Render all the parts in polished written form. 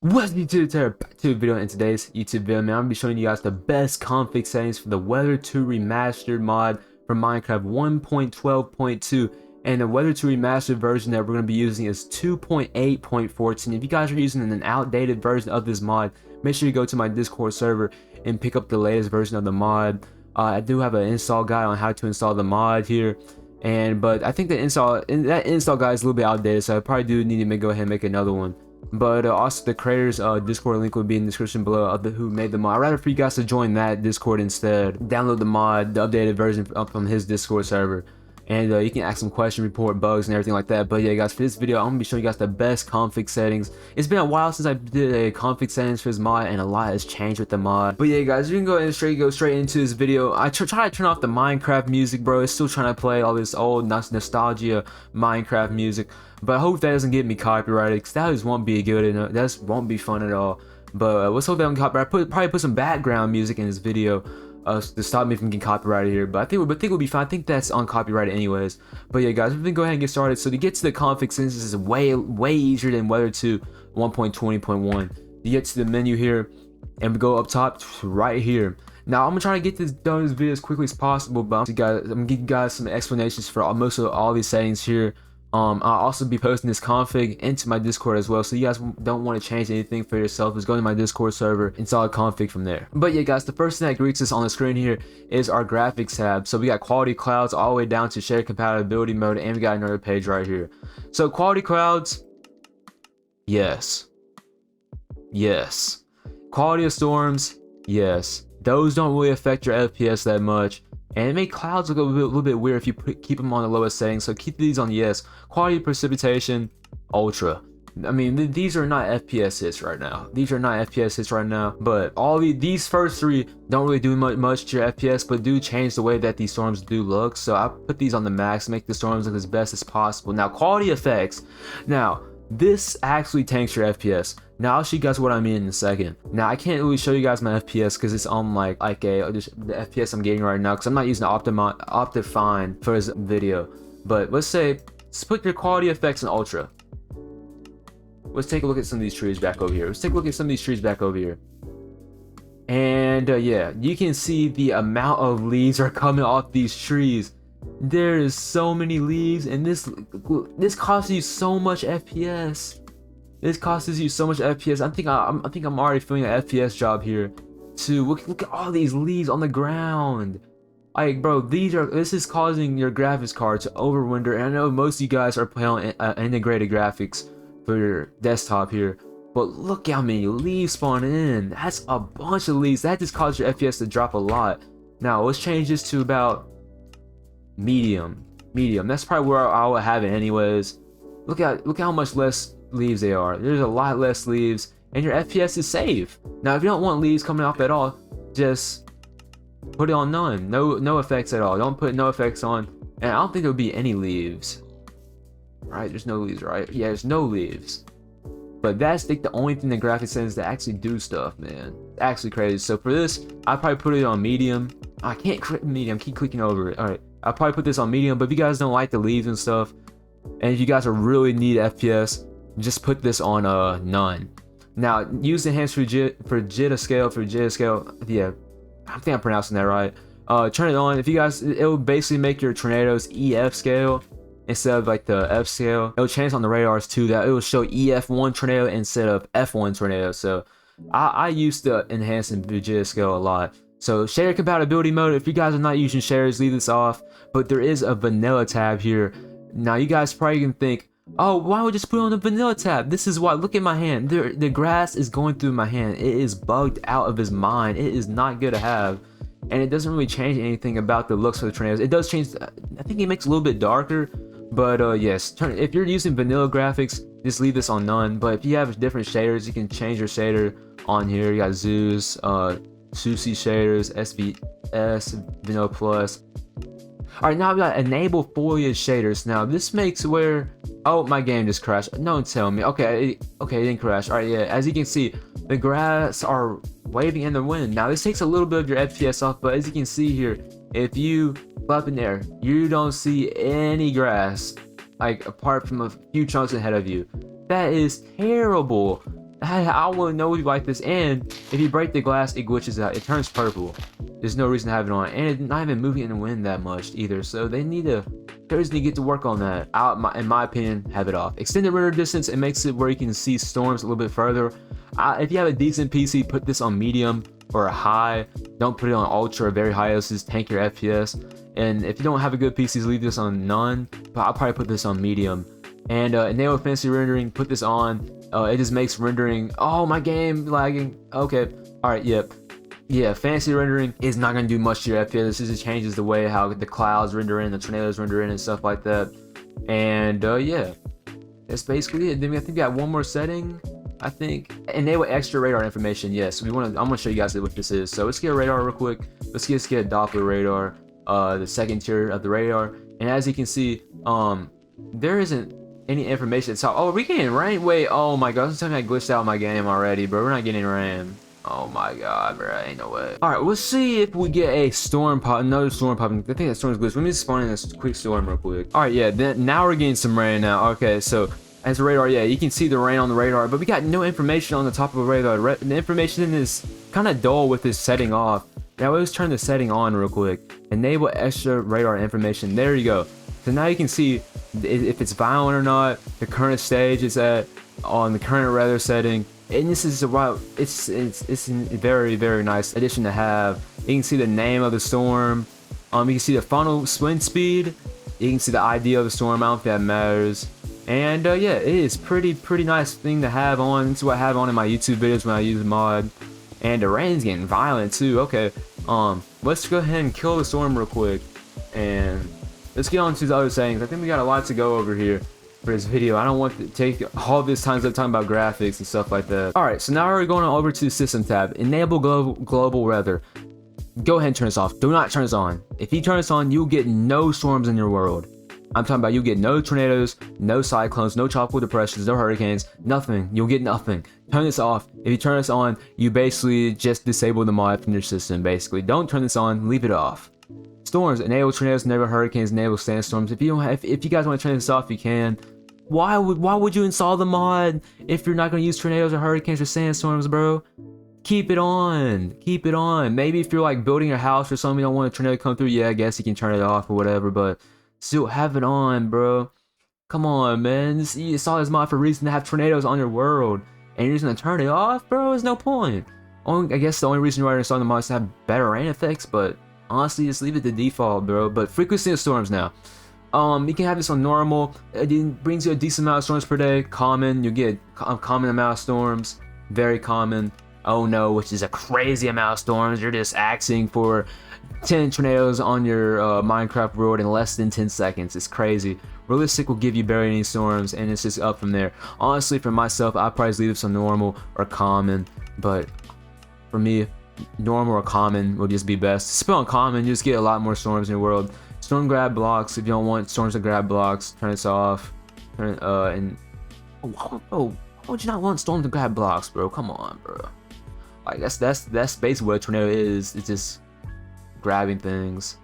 What's up, YouTube? Back to a video. In today's YouTube video, man, I'm gonna be showing you guys the best config settings for the Weather2 Remastered mod for Minecraft 1.12.2, and the Weather2 Remastered version that we're gonna be using is 2.8.14. If you guys are using an outdated version of this mod, make sure you go to my Discord server and pick up the latest version of the mod. I do have an install guide on how to install the mod here. But I think that install guide is a little bit outdated, so I probably do need to go ahead and make another one. But also the creators Discord link will be in the description below of who made the mod. I'd rather for you guys to join that Discord instead. Download the mod, the updated version from his Discord server, and you can ask some questions, report bugs and everything like that. But yeah, guys, for this video I'm gonna be showing you guys the best config settings. It's been a while since I did a config settings for this mod, and a lot has changed with the mod. But yeah, guys, you can go ahead and go straight into this video. I try to turn off the Minecraft music, bro. It's still trying to play all this old nostalgia Minecraft music. But I hope that doesn't get me copyrighted, because that just won't be good enough. That just won't be fun at all. But let's hope that don't copyright. Probably put some background music in this video to stop me from getting copyrighted here. But I think we'll be fine. I think that's uncopyrighted anyways. But yeah, guys, we're gonna go ahead and get started. So to get to the config, since this is way easier than Weather2 1.20.1, you get to the menu here, and we go up top right here. Now I'm gonna try to get this done in this video as quickly as possible, but I'm gonna give you guys some explanations for most of all these settings here. I'll also be posting this config into my Discord as well, so you guys don't want to change anything for yourself, just go to my Discord server, install a config from there. But yeah, guys, the first thing that greets us on the screen here is our graphics tab. So we got quality clouds all the way down to shared compatibility mode, and we got another page right here. So quality clouds, yes. Quality of storms, yes. Those don't really affect your FPS that much, and it make clouds look a little bit weird if you keep them on the lowest setting, so keep these on yes. Quality of precipitation, ultra. I mean, these are not FPS hits right now. But all these first three don't really do much to your FPS, but do change the way that these storms do look. So I put these on the max, make the storms look as best as possible. Now, quality effects. Now, this actually tanks your FPS. Now I'll show you guys what I mean in a second. Now I can't really show you guys my FPS because it's on the FPS I'm getting right now, because I'm not using Optifine for this video. But let's put your quality effects in ultra. Let's take a look at some of these trees back over here. And yeah, you can see the amount of leaves are coming off these trees. There is so many leaves, and this costs you so much FPS. I think I'm already feeling an FPS job here. Look at all these leaves on the ground. Like, bro, this is causing your graphics card to overrender. And I know most of you guys are playing integrated graphics for your desktop here, but look how many leaves spawning in. That's a bunch of leaves. That just caused your FPS to drop a lot. Now let's change this to about medium. That's probably where I would have it anyways. Look how much less leaves they are. There's a lot less leaves, and your FPS is safe. Now if you don't want leaves coming off at all, just put it on none. No effects at all. Don't put no effects on, and I don't think there'll be any leaves. Right, there's no leaves, right? Yeah, there's no leaves. But that's like the only thing the graphics settings that actually do stuff, man. Actually crazy. So for this, I probably put it on medium. I can't click medium, keep clicking over it. Alright, I'll probably put this on medium, but if you guys don't like the leaves and stuff, and if you guys are really need FPS, just put this on none. Now use enhanced for jitter scale. Yeah, I think I'm pronouncing that right. Turn it on. If you guys, it will basically make your tornadoes EF scale instead of like the F scale. It will change on the radars too, that it will show EF1 tornado instead of F1 tornado. So I used to enhance in jitter scale a lot. So shader compatibility mode, if you guys are not using shaders, leave this off. But there is a vanilla tab here. Now you guys probably can think, oh, why would I just put on the vanilla tab? This is why. Look at my hand. The grass is going through my hand. It is bugged out of his mind. It is not good to have, and it doesn't really change anything about the looks of the tornadoes. It does change. I think it makes it a little bit darker, but yes. If you're using vanilla graphics, just leave this on none. But if you have different shaders, you can change your shader on here. You got Zeus, Susi shaders, SVS, Vanilla Plus. Alright, now I've got enable foliage shaders. Now this makes where, oh, my game just crashed. No, tell me. Okay, it didn't crash. Alright, yeah, as you can see, the grass are waving in the wind. Now this takes a little bit of your FPS off, but as you can see here, if you up in there, you don't see any grass, like apart from a few chunks ahead of you. That is terrible. I wouldn't know if you like this. And if you break the glass, it glitches out. It turns purple. There's no reason to have it on, and it's not even moving in the wind that much either. So they need to, creators need to get to work on that. In my opinion, have it off. Extended render distance, it makes it where you can see storms a little bit further. If you have a decent PC, put this on medium or a high. Don't put it on ultra or very high. This is tank your FPS. And if you don't have a good PC, leave this on none. But I'll probably put this on medium. And enable fancy rendering. Put this on. It just makes rendering. Oh, my game lagging. Okay. All right. Yep. Yeah, fancy rendering is not going to do much to your FPS. This just changes the way how the clouds render in, the tornadoes render in, and stuff like that. And yeah, that's basically it. Then I think we got one more setting. I think enable extra radar information. Yes, I'm gonna show you guys what this is. So let's get a radar real quick. Let's get a Doppler radar, the second tier of the radar. And as you can see, there isn't any information. So we getting rain. Wait, oh my god, something I glitched out my game already, bro. We're not getting rain. Oh my god, bro, ain't no way. Alright, let's see if we get a storm pop, another storm popping. I think that storm's glitched. Let me just spawn in this quick storm real quick. Alright, yeah, then now we're getting some rain now. Okay, so as a radar, yeah, you can see the rain on the radar, but we got no information on the top of the radar. The information is kind of dull with this setting off. Now let's turn the setting on real quick. Enable extra radar information. There you go. So now you can see if it's violent or not, the current stage is at on the current radar setting. And this is it's a very, very nice addition to have. You can see the name of the storm. You can see the funnel wind speed. You can see the ID of the storm. I don't think that matters. And yeah, it is pretty nice thing to have on. This is what I have on in my YouTube videos when I use the mod. And the rain's getting violent too. Okay, let's go ahead and kill the storm real quick. And let's get on to the other settings. I think we got a lot to go over here for this video. I don't want to take all this time up talking about graphics and stuff like that. Alright, so now we're going over to the system tab. Enable global weather. Go ahead and turn this off. Do not turn this on. If you turn this on, you'll get no storms in your world. I'm talking about you get no tornadoes, no cyclones, no tropical depressions, no hurricanes, nothing. You'll get nothing. Turn this off. If you turn this on, you basically just disable the mod from your system, basically. Don't turn this on, leave it off. Storms, enable tornadoes, enable hurricanes, enable sandstorms. If you guys want to turn this off, you can. Why would you install the mod if you're not going to use tornadoes or hurricanes or sandstorms, bro? Keep it on. Keep it on. Maybe if you're like building a house or something, you don't want a tornado to come through, yeah, I guess you can turn it off or whatever, but still have it on, bro. Come on, man. You install this mod for a reason to have tornadoes on your world, and you're just going to turn it off, bro? There's no point. I guess the only reason why you're installing the mod is to have better rain effects, but honestly, just leave it to default, bro. But frequency of storms now. You can have this on normal. It brings you a decent amount of storms per day. Common, you get a common amount of storms. Very common. Oh no, which is a crazy amount of storms. You're just asking for 10 tornadoes on your Minecraft world in less than 10 seconds. It's crazy. Realistic will give you barely any storms, and it's just up from there. Honestly, for myself, I'd probably leave this on normal or common. But for me, normal or common would just be best. Spell on common, you just get a lot more storms in your world. Storm grab blocks. If you don't want storms to grab blocks, turn this off. Why would you not want storms to grab blocks, bro? Come on, bro. Like that's basically what a tornado is. It's just grabbing things.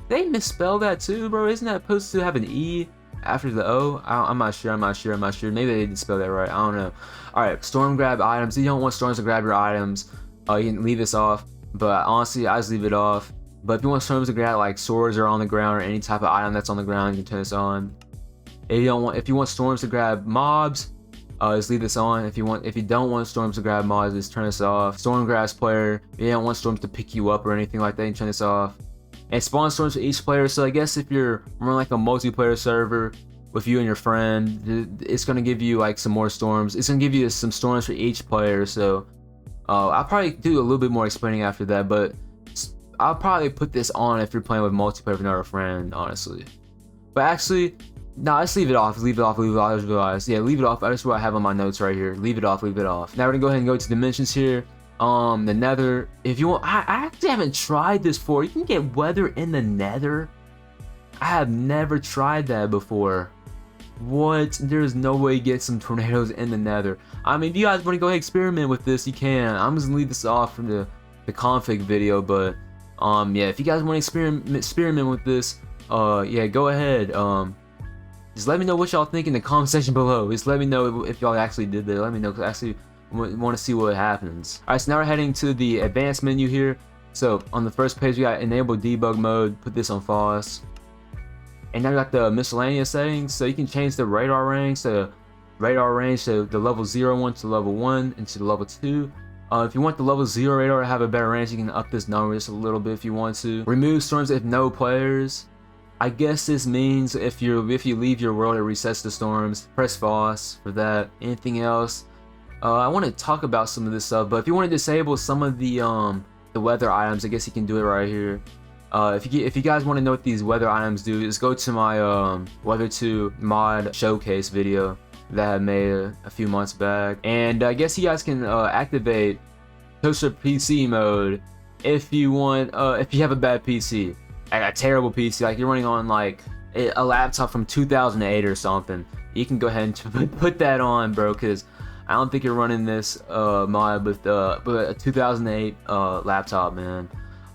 They misspell that too, bro. Isn't that supposed to have an E after the O? I'm not sure. Maybe they didn't spell that right. I don't know. All right, storm grab items. You don't want storms to grab your items. You can leave this off. But honestly, I just leave it off. But if you want storms to grab like swords are on the ground or any type of item that's on the ground, you can turn this on. If you want storms to grab mobs, just leave this on. If you don't want storms to grab mobs, just turn this off. Storm grabs player. If you don't want storms to pick you up or anything like that, you can turn this off. And spawn storms for each player. So I guess if you're running like a multiplayer server with you and your friend, it's gonna give you like some more storms. It's gonna give you some storms for each player. So I'll probably do a little bit more explaining after that, but I'll probably put this on if you're playing with multiplayer with another friend, honestly. But actually, no, let's leave it off. Leave it off. I just realized. Yeah, leave it off. That's what I have on my notes right here. Leave it off. Now we're gonna go ahead and go to dimensions here. The nether. If you want, I actually haven't tried this before. You can get weather in the nether. I have never tried that before. What? There's no way you get some tornadoes in the nether. I mean, if you guys want to go ahead and experiment with this, you can. I'm just gonna leave this off from the config video, but yeah, if you guys want to experiment with this, yeah, go ahead. Just let me know what y'all think in the comment section below. Just let me know if y'all actually did that. Let me know, 'cause actually want to see what happens. Alright, so now we're heading to the advanced menu here. So on the first page we got enable debug mode, put this on false. And now we got the miscellaneous settings, so you can change the radar range to the level 0 one to level 1 and to the level 2. If you want the level 0 radar to have a better range, you can up this number just a little bit if you want to. Remove storms if no players. I guess this means if you leave your world, it resets the storms. Press false for that. Anything else? I want to talk about some of this stuff, but if you want to disable some of the weather items, I guess you can do it right here. If you guys want to know what these weather items do, just go to my Weather2 mod showcase video that I made a few months back, and I guess you guys can activate toaster PC mode if you want. If you have a bad PC, like a terrible PC, like you're running on like a laptop from 2008 or something, you can go ahead and put that on, bro, because I don't think you're running this mod with a 2008 laptop, man.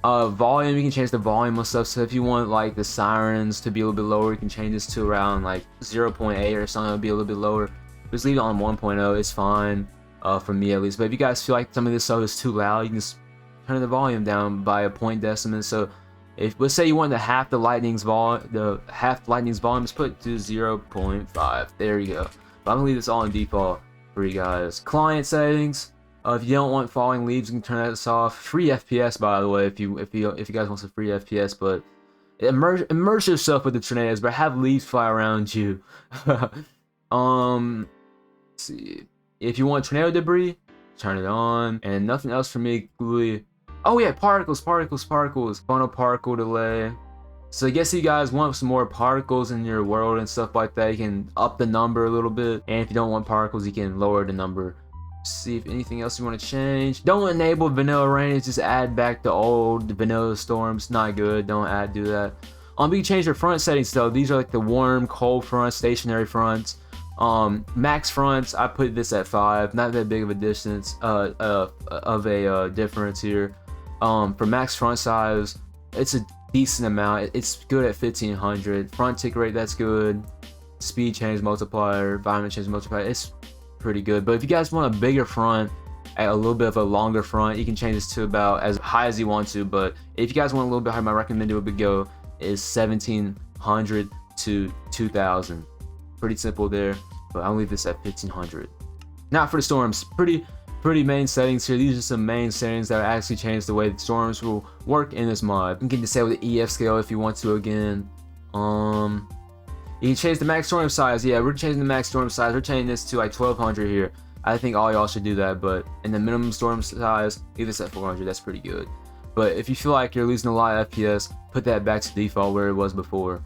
Volume, you can change the volume of stuff, so if you want like the sirens to be a little bit lower, you can change this to around like 0.8 or something. It'll be a little bit lower. Just leave it on 1.0, it's fine, for me at least. But if you guys feel like some of this stuff is too loud, you can just turn the volume down by a point decimate. So if, let's say you want the half the lightning's volume, just put it to 0.5. There you go. But I'm gonna leave this all in default for you guys. Client settings. If you don't want falling leaves, you can turn that off. Free FPS, by the way, if you guys want some free FPS. But immerse yourself with the tornadoes, but have leaves fly around you. Let's see. If you want tornado debris, turn it on, and nothing else for me. Oh yeah, particles. Funnel particle delay. So I guess you guys want some more particles in your world and stuff like that, you can up the number a little bit. And if you don't want particles, you can lower the number. See if anything else you want to change. Don't enable vanilla rain, just add back the old vanilla storms. Not good. Don't do that. You can change your front settings though. These are like the warm, cold fronts, stationary fronts. Max fronts, I put this at 5. Not that big of a distance difference here. For max front size, it's a decent amount. It's good at 1500. Front tick rate, that's good. Speed change multiplier, environment change multiplier, it's pretty good. But if you guys want a bigger front, a little bit of a longer front, you can change this to about as high as you want to. But if you guys want a little bit higher, my recommended would go is 1700 to 2000. Pretty simple there, but I'll leave this at 1500. Now for the storms, pretty main settings here. These are some main settings that actually change the way the storms will work in this mod. You can disable the EF scale if you want to again. You can change the max storm size. Yeah, we're changing the max storm size. We're changing this to like 1200 here. I think all y'all should do that, but in the minimum storm size, leave this at 400. That's pretty good. But if you feel like you're losing a lot of FPS, put that back to default where it was before.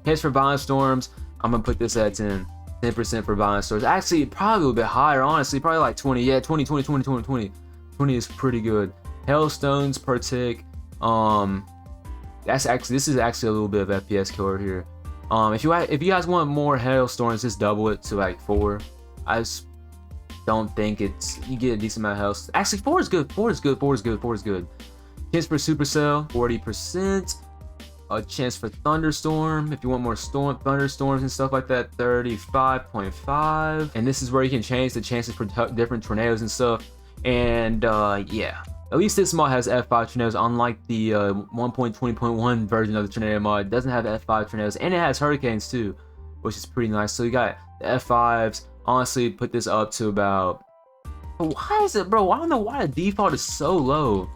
Here's for violent storms. I'm gonna put this at 10% for violent storms. Actually, probably a little bit higher, honestly. Probably like 20. Yeah, 20 is pretty good. Hailstones per tick. This is actually a little bit of FPS killer here. If you guys want more hailstorms, just double it to like 4. I just don't think you get a decent amount of hail. Actually, 4 is good. 4 is good. Chance for supercell, 40%. A chance for thunderstorm, if you want more thunderstorms and stuff like that, 35.5. And this is where you can change the chances for different tornadoes and stuff. And yeah, at least this mod has F5 tornadoes, unlike the 1.20.1 version of the tornado mod. It doesn't have F5 tornadoes, and it has hurricanes too, which is pretty nice. So you got the F5s. Honestly, put this up to about. Why is it, bro? I don't know why the default is so low.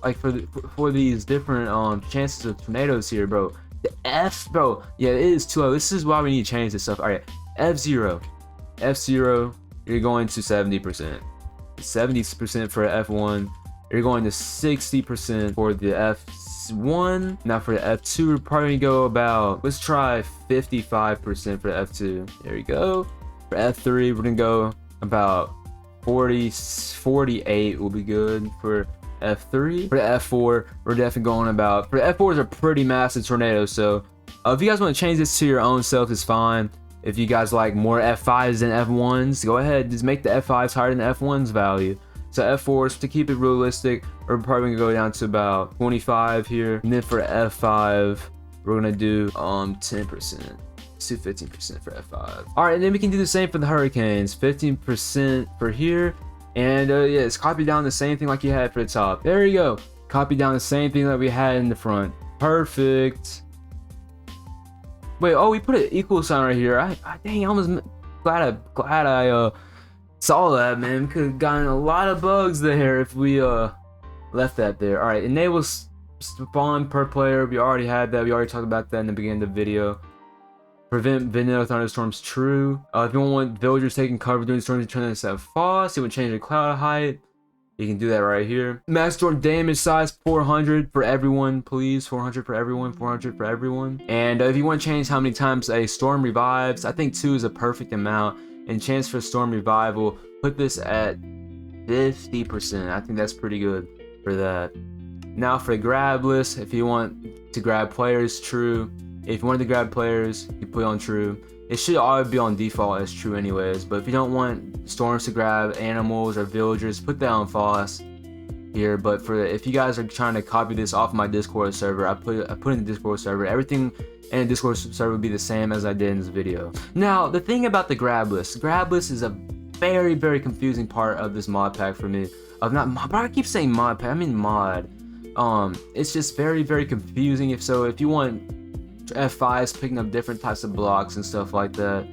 Like for these different chances of tornadoes here, bro. The F, bro. Yeah, it is too low. This is why we need to change this stuff. All right, F0, you're going to 70%. 70% for F1. You're going to 60% for the F1. Now for the F2, we're probably gonna go about, let's try 55% for the F2. There you go. For F3, we're gonna go about 48 will be good for F3. For the F4, we're definitely going about, for the F4 is a pretty massive tornado, so if you guys want to change this to your own self, it's fine. If you guys like more F5s than F1s, go ahead, just make the F5s higher than the F1's value. So F4s, to keep it realistic, we're probably gonna go down to about 25 here. And then for F5, we're gonna do 10%. Let's do 15% for F5. All right, and then we can do the same for the hurricanes. 15% for here. And yeah, it's copy down the same thing like you had for the top. There you go. Copy down the same thing that we had in the front. Perfect. Wait, oh, we put an equal sign right here. Dang, I was glad I saw that, man. Could have gotten a lot of bugs there if we left that there. All right, enable spawn per player. We already had that. We already talked about that in the beginning of the video. Prevent Vynthetixx thunderstorms true. If you don't want villagers taking cover during storms, you turn this at false. You want to change the cloud height. You can do that right here. Max storm damage size 400 for everyone, please. 400 for everyone. 400 for everyone. And if you want to change how many times a storm revives, I think 2 is a perfect amount. And chance for storm revival, put this at 50%. I think that's pretty good for that. Now for the grab list, if you want to grab players, true. If you wanted to grab players, you put it on true. It should always be on default as true anyways, but if you don't want storms to grab animals or villagers, put that on false here. But if you guys are trying to copy this off my Discord server, I put in the Discord server. Everything in the Discord server would be the same as I did in this video. Now, the thing about the grab list is a very, very confusing part of this mod pack for me. I keep saying mod pack, I mean mod. It's just very, very confusing. If you want F5s picking up different types of blocks and stuff like that,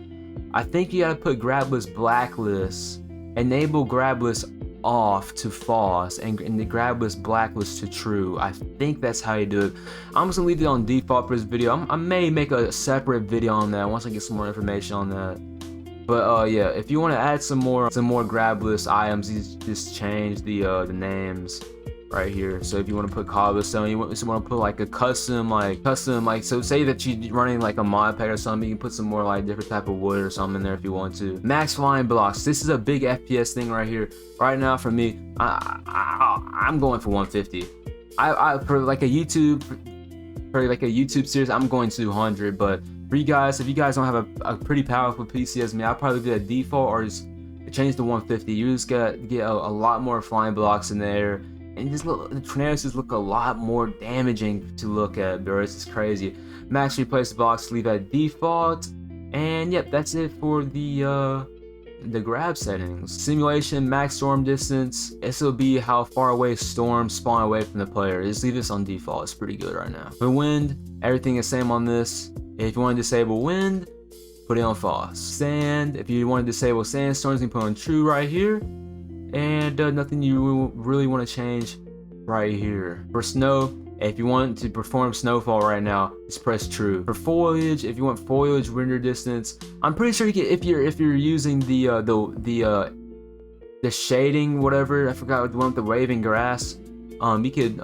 I think you gotta put grab list blacklist, enable grab list off to false, and the grab list blacklist to true. I think that's how you do it. I'm just gonna leave it on default for this video. I may make a separate video on that once I get some more information on that. But yeah, if you want to add some more grab list items, you just change the names right here. So if you want to put cobblestone, you want to put like a custom, so say that you're running like a mod pack or something, you can put some more like different type of wood or something in there if you want to. Max flying blocks. This is a big FPS thing right here. Right now for me, I'm going for 150. For like a YouTube series, I'm going to 100. But for you guys, if you guys don't have a pretty powerful PC as me, I'll probably do a default or just change to 150. You just get a lot more flying blocks in there. And the tornadoes just look a lot more damaging to look at, bro. It's just crazy. Max replace blocks, leave at default. And yep, that's it for the grab settings. Simulation, max storm distance. This will be how far away storms spawn away from the player. Just leave this on default. It's pretty good right now. For wind, everything is same on this. If you want to disable wind, put it on false. Sand, if you want to disable sandstorms, you can put on true right here. And nothing you really want to change right here. For snow, if you want to perform snowfall right now, just press true. For foliage, if you want foliage render distance, I'm pretty sure you can, if you're using the shading, whatever, I forgot the one with the waving grass. You could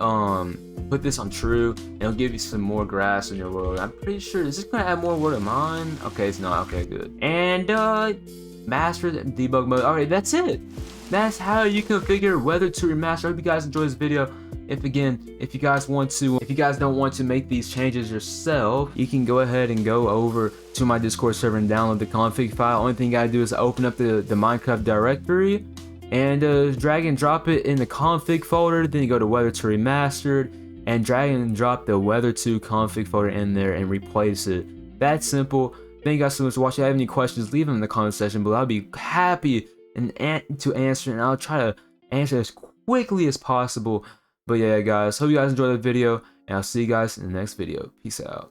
put this on true, and it'll give you some more grass in your world. I'm pretty sure. Is this gonna add more wood of mine? Okay, it's not. Okay, good. And master debug mode. Alright, that's it. That's how you configure Weather2 Remastered. I hope you guys enjoyed this video. If you guys don't want to make these changes yourself, you can go ahead and go over to my Discord server and download the config file. Only thing you gotta do is open up the Minecraft directory and drag and drop it in the config folder. Then you go to Weather2 Remastered and drag and drop the Weather2 config folder in there and replace it. That's simple. Thank you guys so much for watching. If you have any questions, leave them in the comment section below. I'll be happy to answer, and I'll try to answer as quickly as possible. But yeah, guys, hope you guys enjoyed the video, and I'll see you guys in the next video. Peace out.